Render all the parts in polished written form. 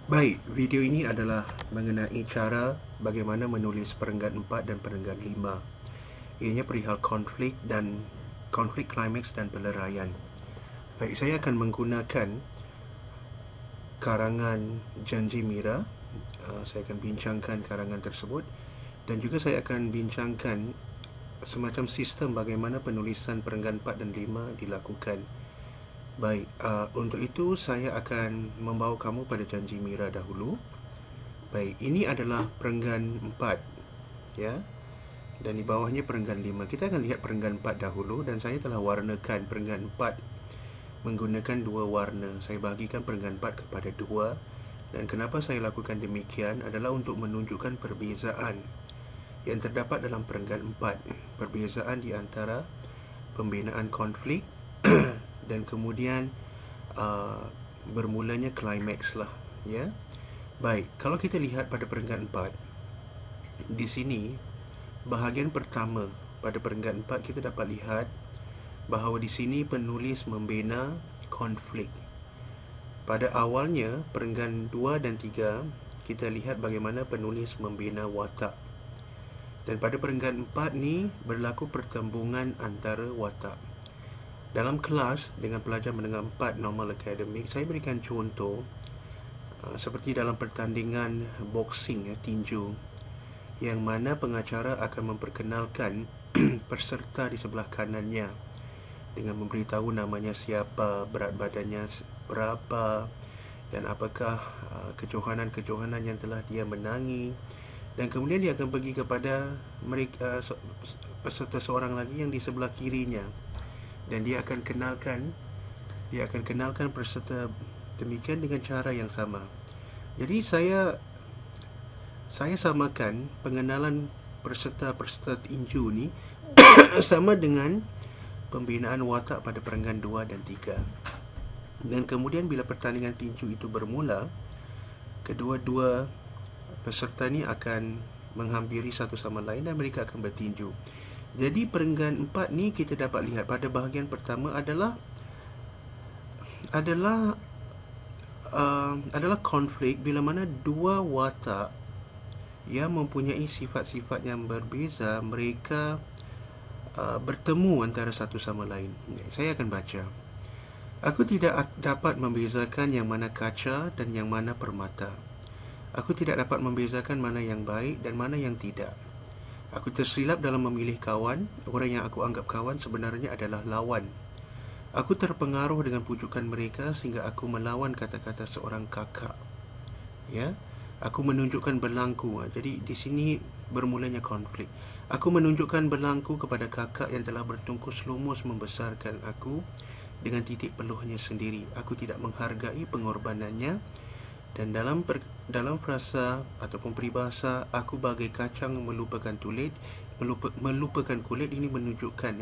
Baik, video ini adalah mengenai cara bagaimana menulis perenggan 4 dan perenggan 5. Ianya perihal konflik klimaks dan peleraian. Baik, saya akan menggunakan karangan Janji Mira. Saya akan bincangkan karangan tersebut dan juga saya akan bincangkan semacam sistem bagaimana penulisan perenggan 4 dan 5 dilakukan. Baik, untuk itu saya akan membawa kamu pada Janji Mira dahulu. Baik, ini adalah perenggan 4, ya. Dan di bawahnya perenggan 5. Kita akan lihat perenggan 4 dahulu dan saya telah warnakan perenggan 4 menggunakan dua warna. Saya bahagikan perenggan 4 kepada dua. Dan kenapa saya lakukan demikian adalah untuk menunjukkan perbezaan yang terdapat dalam perenggan 4. Perbezaan di antara pembinaan konflik dan kemudian bermulanya klimaks lah, ya. Baik, kalau kita lihat pada perenggan 4, di sini bahagian pertama pada perenggan 4 kita dapat lihat bahawa di sini penulis membina konflik. Pada awalnya perenggan 2 dan 3 kita lihat bagaimana penulis membina watak. Dan pada perenggan 4 ni berlaku pertembungan antara watak. Dalam kelas dengan pelajar menengah 4 normal akademik, saya berikan contoh seperti dalam pertandingan boxing, tinju, yang mana pengacara akan memperkenalkan peserta di sebelah kanannya dengan memberitahu namanya siapa, berat badannya berapa, dan apakah kejohanan-kejohanan yang telah dia menangi. Dan kemudian dia akan pergi kepada mereka, peserta seorang lagi yang di sebelah kirinya, dan dia akan kenalkan peserta demikian dengan cara yang sama. Jadi saya samakan pengenalan peserta tinju ni sama dengan pembinaan watak pada perenggan 2 dan 3. Dan kemudian bila pertandingan tinju itu bermula, kedua-dua peserta ni akan menghampiri satu sama lain dan mereka akan bertinju. Jadi perenggan 4 ni kita dapat lihat pada bahagian pertama adalah konflik bila mana dua watak yang mempunyai sifat-sifat yang berbeza, mereka bertemu antara satu sama lain. Saya akan baca. Aku tidak dapat membezakan yang mana kaca dan yang mana permata. Aku tidak dapat membezakan mana yang baik dan mana yang tidak. Aku tersilap dalam memilih kawan. Orang yang aku anggap kawan sebenarnya adalah lawan. Aku terpengaruh dengan pujukan mereka sehingga aku melawan kata-kata seorang kakak. Ya, aku menunjukkan belangku. Jadi di sini bermulanya konflik. Aku menunjukkan belangku kepada kakak yang telah bertungkus lumus membesarkan aku dengan titik peluhnya sendiri. Aku tidak menghargai pengorbanannya. Dan dalam frasa ataupun peribahasa, aku bagai kacang melupakan kulit, ini menunjukkan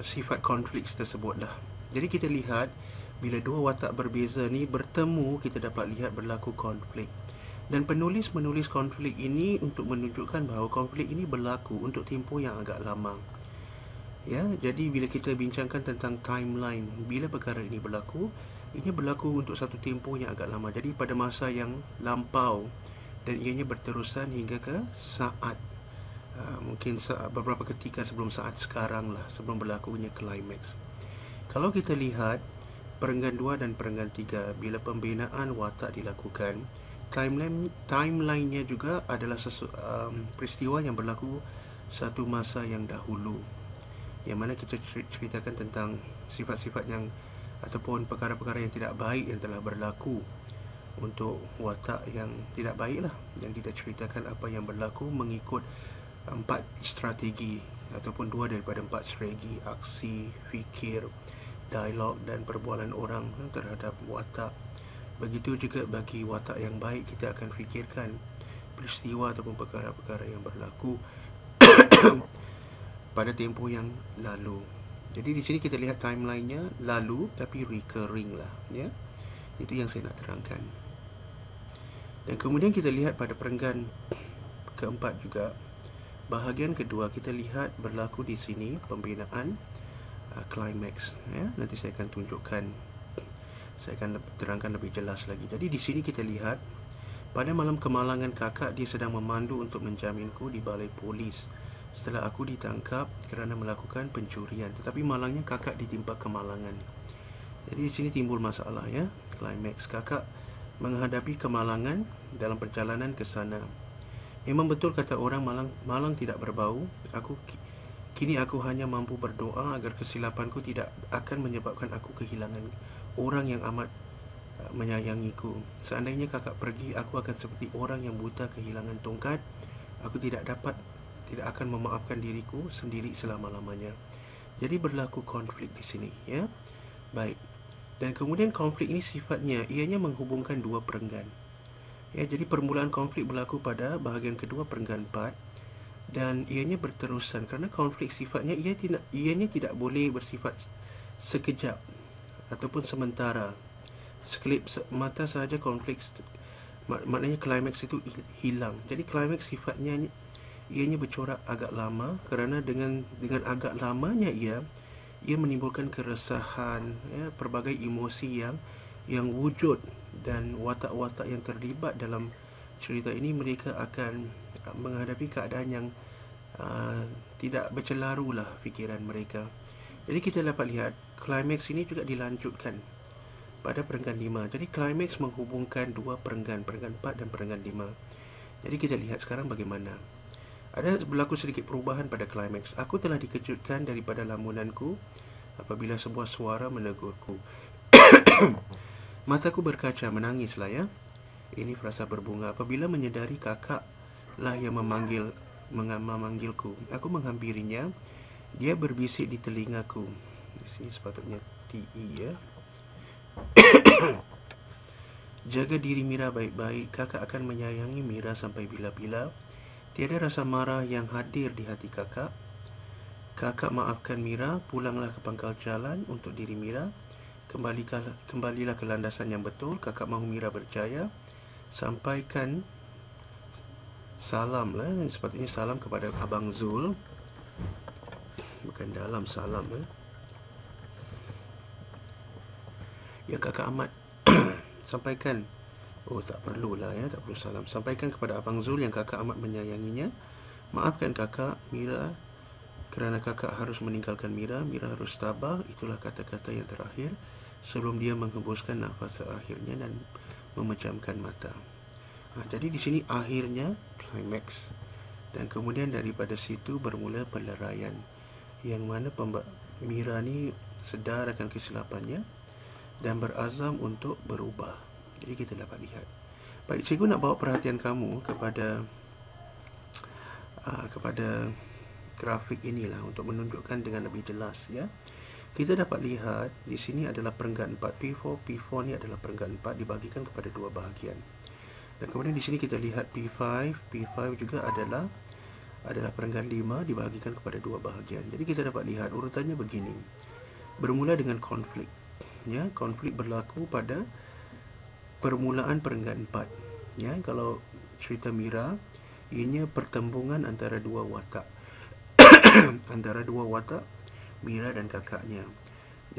sifat konflik tersebutlah. Jadi kita lihat bila dua watak berbeza ni bertemu, kita dapat lihat berlaku konflik. Dan penulis menulis konflik ini untuk menunjukkan bahawa konflik ini berlaku untuk tempoh yang agak lama. Ya, jadi bila kita bincangkan tentang timeline, bila perkara ini berlaku, ini berlaku untuk satu tempoh yang agak lama. Jadi pada masa yang lampau, dan ianya berterusan hingga ke saat mungkin beberapa ketika sebelum saat sekarang lah, sebelum berlakunya klimaks. Kalau kita lihat perenggan 2 dan perenggan 3, bila pembinaan watak dilakukan, timeline-nya juga adalah peristiwa yang berlaku satu masa yang dahulu, yang mana kita ceritakan tentang sifat-sifat yang ataupun perkara-perkara yang tidak baik yang telah berlaku untuk watak yang tidak baik lah. Dan kita ceritakan apa yang berlaku mengikut 4 strategi ataupun 2 daripada 4 strategi: aksi, fikir, dialog dan perbualan orang terhadap watak. Begitu juga bagi watak yang baik, kita akan fikirkan peristiwa ataupun perkara-perkara yang berlaku pada tempoh yang lalu. Jadi di sini kita lihat timeline-nya lalu tapi recurring lah, ya. Itu yang saya nak terangkan. Dan kemudian kita lihat pada perenggan keempat juga, bahagian kedua kita lihat berlaku di sini pembinaan klimaks, ya. Nanti saya akan tunjukkan Saya akan terangkan lebih jelas lagi. Jadi di sini kita lihat, pada malam kemalangan kakak, dia sedang memandu untuk menjaminku di balai polis setelah aku ditangkap kerana melakukan pencurian. Tetapi malangnya kakak ditimpa kemalangan. Jadi di sini timbul masalah, ya. Klimaks, kakak menghadapi kemalangan dalam perjalanan ke sana. Memang betul kata orang, malang tidak berbau. Kini aku hanya mampu berdoa agar kesilapanku tidak akan menyebabkan aku kehilangan orang yang amat menyayangiku. Seandainya kakak pergi, aku akan seperti orang yang buta kehilangan tongkat. Aku tidak akan memaafkan diriku sendiri selama-lamanya. Jadi berlaku konflik di sini, ya. Baik. Dan kemudian konflik ini sifatnya ianya menghubungkan dua perenggan. Ya, jadi permulaan konflik berlaku pada bahagian kedua perenggan 4 dan ianya berterusan kerana konflik sifatnya ianya tidak boleh bersifat sekejap ataupun sementara. Sekelip mata sahaja konflik, maknanya klimaks itu hilang. Jadi klimaks sifatnya ianya bercorak agak lama kerana dengan agak lamanya ia menimbulkan keresahan, ya, pelbagai emosi yang wujud, dan watak-watak yang terlibat dalam cerita ini mereka akan menghadapi keadaan yang tidak bercelaru lah fikiran mereka. Jadi kita dapat lihat klimaks ini juga dilanjutkan pada perenggan 5. Jadi klimaks menghubungkan dua perenggan 4 dan perenggan 5. Jadi kita lihat sekarang bagaimana. Ada berlaku sedikit perubahan pada klimaks. Aku telah dikejutkan daripada lamunanku apabila sebuah suara menegurku. Mataku berkaca, menangislah, ya. Ini frasa berbunga. Apabila menyedari kakaklah yang memanggilku, aku menghampirinya. Dia berbisik di telingaku. Di sini sepatutnya TE, ya. Jaga diri Mira baik-baik. Kakak akan menyayangi Mira sampai bila-bila. Tiada rasa marah yang hadir di hati kakak. Kakak maafkan Mira. Pulanglah ke pangkal jalan untuk diri Mira. Kembalilah ke landasan yang betul. Kakak mahu Mira berjaya. Sampaikan salam lah. Sepatutnya salam kepada Abang Zul. Bukan dalam salam, ya. Yang kakak amat sampaikan. Oh, tak perlulah, ya, tak perlu salam. Sampaikan kepada Abang Zul yang kakak amat menyayanginya. Maafkan kakak Mira kerana kakak harus meninggalkan Mira. Mira harus tabah. Itulah kata-kata yang terakhir sebelum dia menghembuskan nafas terakhirnya dan memejamkan mata. Jadi di sini akhirnya klimaks. Dan kemudian daripada situ bermula peleraian, yang mana Mira ni sedar akan kesilapannya dan berazam untuk berubah. Jadi kita dapat lihat. Baik, cikgu nak bawa perhatian kamu kepada grafik inilah untuk menunjukkan dengan lebih jelas, ya. Kita dapat lihat di sini adalah perenggan 4 P4. P4 ni adalah perenggan 4 dibagikan kepada dua bahagian. Dan kemudian di sini kita lihat P5. P5 juga adalah perenggan 5 dibahagikan kepada dua bahagian. Jadi kita dapat lihat urutannya begini. Bermula dengan konflik. Ya, konflik berlaku pada permulaan perenggan 4. Ya, kalau cerita Mira, ianya pertembungan antara dua watak. Antara dua watak Mira dan kakaknya.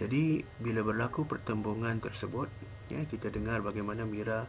Jadi bila berlaku pertembungan tersebut, ya, kita dengar bagaimana Mira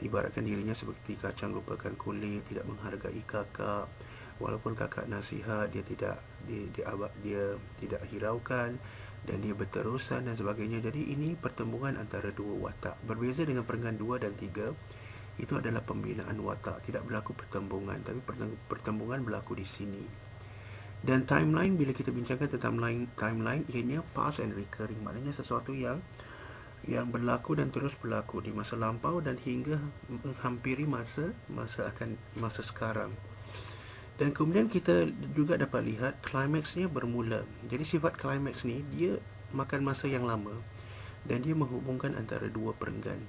ibaratkan dirinya seperti kacang lupakan kulit, tidak menghargai kakak. Walaupun kakak nasihat, dia tidak hiraukan dan dia berterusan dan sebagainya. Jadi ini pertembungan antara dua watak. Berbeza dengan perenggan 2 dan 3, itu adalah pembinaan watak, tidak berlaku pertembungan, tapi pertembungan berlaku di sini. Dan timeline, bila kita bincangkan tentang timeline, ianya past and recurring, maknanya sesuatu yang berlaku dan terus berlaku di masa lampau dan hingga menghampiri masa sekarang. Dan kemudian kita juga dapat lihat klimaksnya bermula. Jadi sifat klimaks ni dia makan masa yang lama dan dia menghubungkan antara dua perenggan.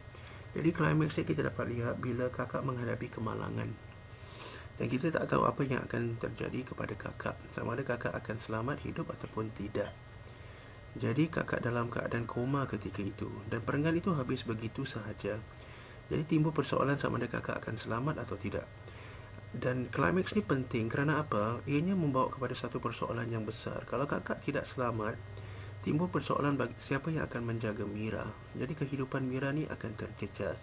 Jadi klimaksnya kita dapat lihat bila kakak menghadapi kemalangan. Dan kita tak tahu apa yang akan terjadi kepada kakak. Sama ada kakak akan selamat hidup ataupun tidak. Jadi kakak dalam keadaan koma ketika itu. Dan perenggan itu habis begitu sahaja. Jadi timbul persoalan sama ada kakak akan selamat atau tidak. Dan klimaks ni penting kerana apa? Ianya membawa kepada satu persoalan yang besar. Kalau kakak tidak selamat, timbul persoalan bagi siapa yang akan menjaga Mira. Jadi kehidupan Mira ni akan terjejas.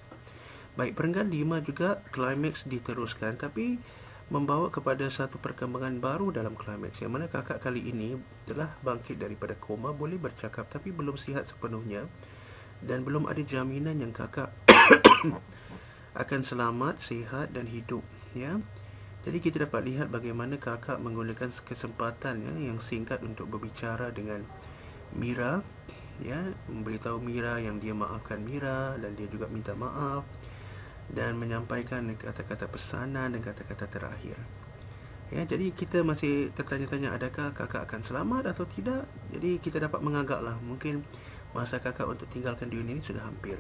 Baik, perenggan 5 juga klimaks diteruskan, tapi membawa kepada satu perkembangan baru dalam klimaks, yang mana kakak kali ini telah bangkit daripada koma, boleh bercakap tapi belum sihat sepenuhnya, dan belum ada jaminan yang kakak akan selamat, sihat dan hidup, ya. Jadi kita dapat lihat bagaimana kakak menggunakan kesempatan yang singkat untuk berbicara dengan Mira, ya, memberitahu Mira yang dia maafkan Mira dan dia juga minta maaf, dan menyampaikan kata-kata pesanan dan kata-kata terakhir. Ya, jadi kita masih tertanya-tanya adakah kakak akan selamat atau tidak. Jadi kita dapat menganggaplah mungkin masa kakak untuk tinggalkan dunia ini sudah hampir.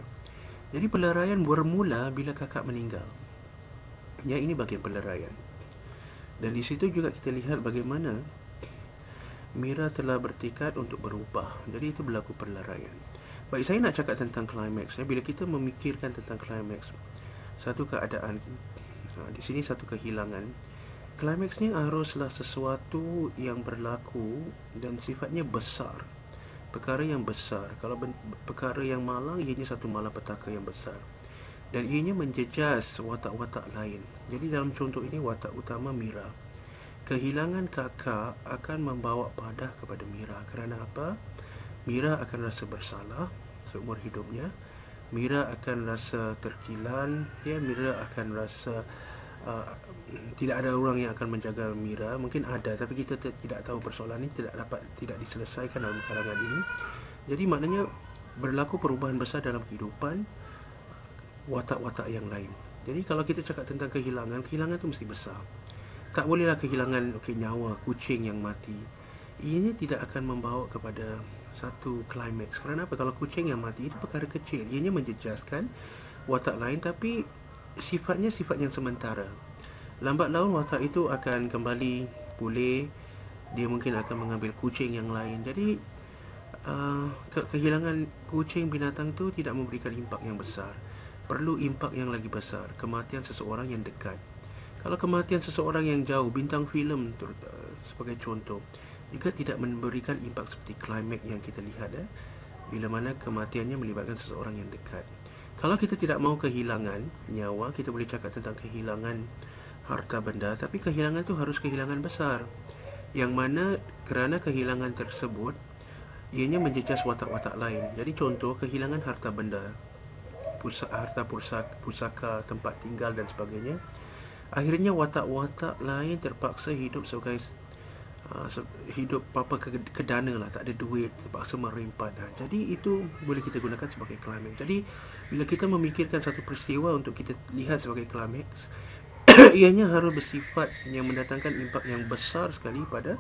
Jadi peleraian bermula bila kakak meninggal. Ya, ini bagian peleraian. Dan di situ juga kita lihat bagaimana Mira telah bertekad untuk berubah. Jadi itu berlaku peleraian. Baik, saya nak cakap tentang klimaks. Bila kita memikirkan tentang klimaks, satu keadaan, di sini satu kehilangan. Klimaks ni haruslah sesuatu yang berlaku dan sifatnya besar. Perkara yang besar. Kalau perkara yang malang, ianya satu malapetaka yang besar. Dan ianya menjejas watak-watak lain. Jadi dalam contoh ini watak utama Mira. Kehilangan kakak akan membawa padah kepada Mira. Kerana apa? Mira akan rasa bersalah seumur hidupnya. Mira akan rasa terkilan, ya. Mira akan rasa tidak ada orang yang akan menjaga Mira. Mungkin ada, tapi kita tidak tahu. Persoalan ini tidak diselesaikan dalam karangan ini. Jadi maknanya berlaku perubahan besar dalam kehidupan watak-watak yang lain. Jadi kalau kita cakap tentang kehilangan itu mesti besar. Tak bolehlah kehilangan nyawa kucing yang mati. Ianya tidak akan membawa kepada satu klimaks. Kerana apa? Kalau kucing yang mati itu perkara kecil, ianya menjejaskan watak lain, tapi sifatnya sifat yang sementara. Lambat laun watak itu akan kembali pulih. Dia mungkin akan mengambil kucing yang lain. Jadi kehilangan kucing binatang itu tidak memberikan impak yang besar. Perlu impak yang lagi besar. Kematian seseorang yang dekat. Kalau kematian seseorang yang jauh, bintang filem sebagai contoh, juga tidak memberikan impak seperti klimaks yang kita lihat, bila mana kematiannya melibatkan seseorang yang dekat. Kalau kita tidak mahu kehilangan nyawa, kita boleh cakap tentang kehilangan harta benda, tapi kehilangan itu harus kehilangan besar, yang mana kerana kehilangan tersebut ianya menjejas watak-watak lain. Jadi contoh, kehilangan harta benda, pusaka, tempat tinggal dan sebagainya, akhirnya watak-watak lain terpaksa hidup sebagai hidup kedana lah, tak ada duit, terpaksa merempat. Jadi itu boleh kita gunakan sebagai klimaks. Jadi bila kita memikirkan satu peristiwa untuk kita lihat sebagai klimaks, ianya harus bersifat yang mendatangkan impak yang besar sekali pada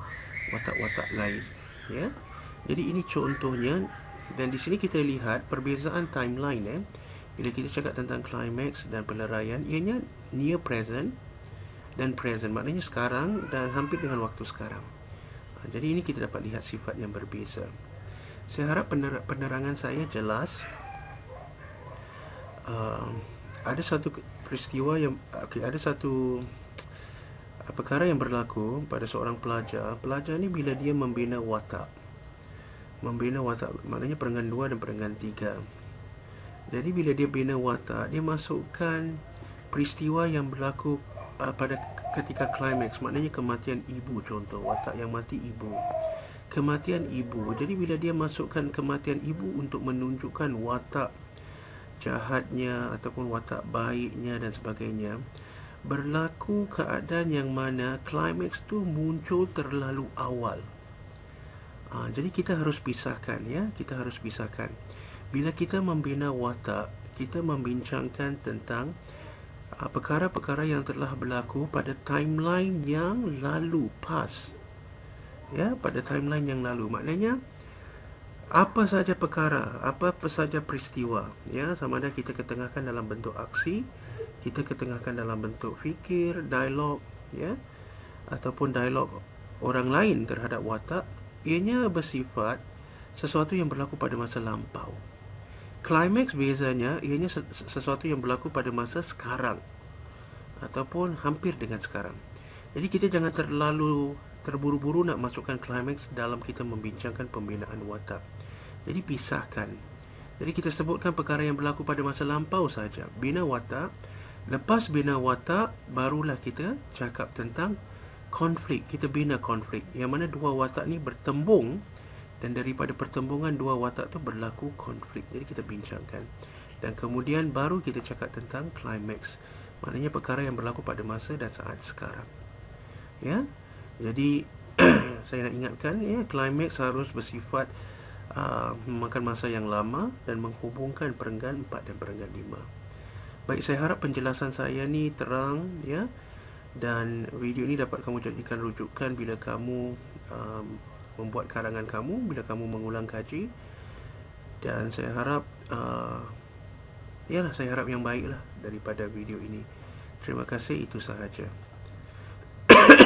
watak-watak lain, ya. Jadi ini contohnya, dan di sini kita lihat perbezaan timeline. Bila kita cakap tentang klimaks dan peleraian, ianya near present dan present, maknanya sekarang dan hampir dengan waktu sekarang. Jadi ini kita dapat lihat sifat yang berbeza. Saya harap penerangan saya jelas. Ada satu peristiwa yang ada satu perkara yang berlaku pada seorang pelajar. Pelajar ni bila dia membina watak, maknanya perenggan 2 dan perenggan 3. Jadi bila dia bina watak, dia masukkan peristiwa yang berlaku pada ketika klimaks, maknanya kematian ibu. Contoh, watak yang mati ibu, kematian ibu. Jadi bila dia masukkan kematian ibu untuk menunjukkan watak jahatnya ataupun watak baiknya dan sebagainya, berlaku keadaan yang mana klimaks tu muncul terlalu awal. Jadi kita harus pisahkan, ya. Kita harus pisahkan. Bila kita membina watak, kita membincangkan tentang perkara-perkara yang telah berlaku pada timeline yang lalu, past, ya, pada timeline yang lalu. Maknanya apa saja perkara, apa saja peristiwa, ya, sama ada kita ketengahkan dalam bentuk aksi, kita ketengahkan dalam bentuk fikir, dialog, ya, ataupun dialog orang lain terhadap watak, ianya bersifat sesuatu yang berlaku pada masa lampau. Klimaks bezanya ianya sesuatu yang berlaku pada masa sekarang ataupun hampir dengan sekarang. Jadi kita jangan terburu-buru nak masukkan climax dalam kita membincangkan pembinaan watak. Jadi pisahkan. Jadi kita sebutkan perkara yang berlaku pada masa lampau saja, bina watak. Lepas bina watak, barulah kita cakap tentang konflik. Kita bina konflik, yang mana dua watak ni bertembung, dan daripada pertembungan dua watak tu berlaku konflik. Jadi kita bincangkan. Dan kemudian baru kita cakap tentang climax. Maknanya perkara yang berlaku pada masa dan saat sekarang. Ya. Jadi saya nak ingatkan, ya, climax harus bersifat memakan masa yang lama dan menghubungkan perenggan 4 dan perenggan 5. Baik, saya harap penjelasan saya ni terang, ya. Dan video ini dapat kamu jadikan rujukan bila kamu membuat karangan kamu, bila kamu mengulang kaji. Dan saya harap saya harap yang baiklah daripada video ini. Terima kasih, itu sahaja.